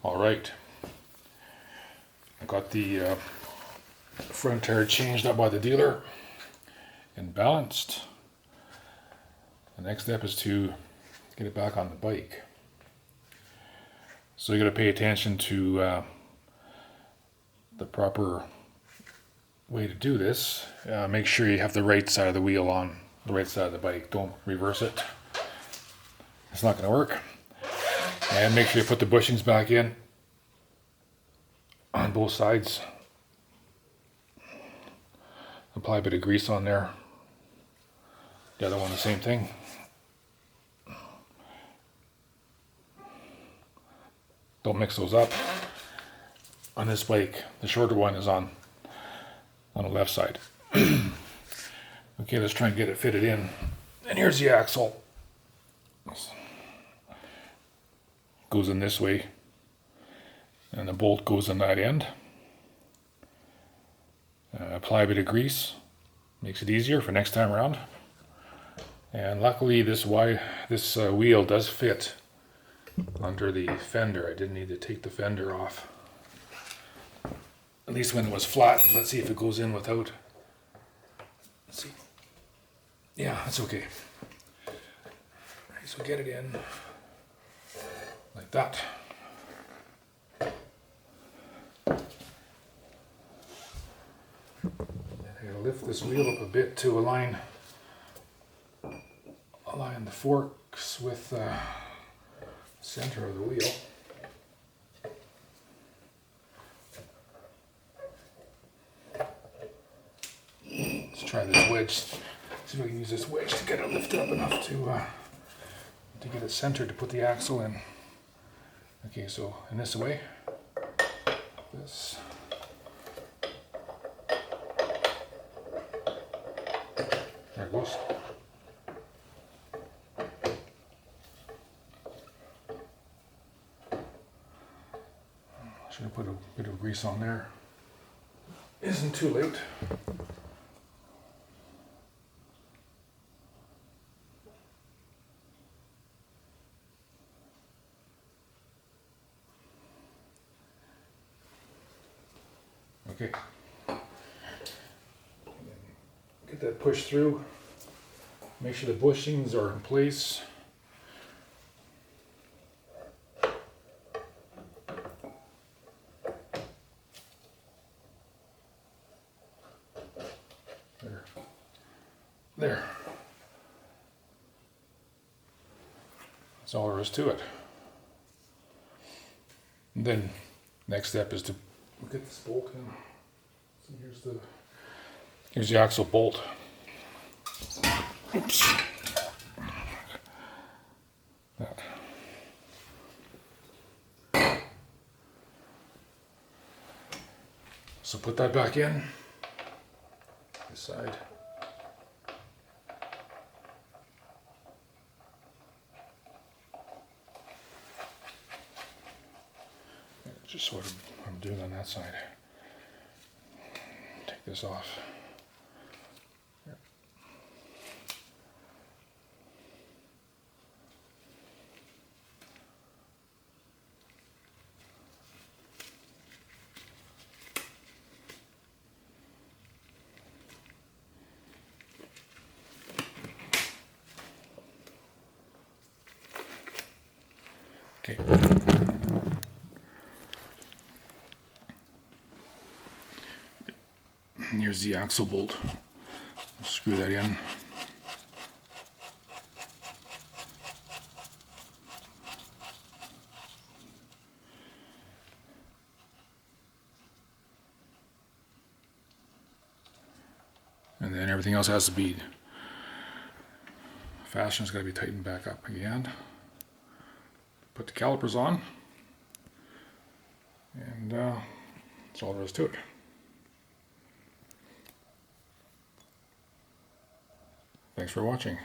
Alright, I got the front tire changed up by the dealer and balanced. The next step is to get it back on the bike. So you got to pay attention to the proper way to do this. Make sure you have the right side of the wheel on the right side of the bike. Don't reverse it. It's not going to work. And make sure you put the bushings back in on both sides. Apply a bit of grease on there. The other one the same thing. Don't mix those up. On this bike, the shorter one is on the left side. Okay, let's try and get it fitted in. And here's the axle. Goes in this way. And the bolt goes in that end. Apply a bit of grease. Makes it easier for next time around. And luckily this wheel does fit under the fender. I didn't need to take the fender off. At least when it was flat. Let's see if it goes in without. Let's see. Yeah, that's okay. Alright, so get it in like that. I gotta lift this wheel up a bit to align the forks with the center of the wheel. Let's try this wedge. See if we can use this wedge to get it lifted up enough to get it centered to put the axle in. Okay, so in this way, this. There it goes. Should have put a bit of grease on there. Isn't too late. Okay. Get that pushed through. Make sure the bushings are in place. There. That's all there is to it. And then next step is to get this bolt in. So here's the axle bolt. Oops. That. So put that back in. This side. Just what I'm doing on that side. Take this off. Yep. Okay. And here's the axle bolt. Screw that in. And then everything else has to be fastening's got to be tightened back up again. Put the calipers on, and that's all there is to it. Thanks for watching.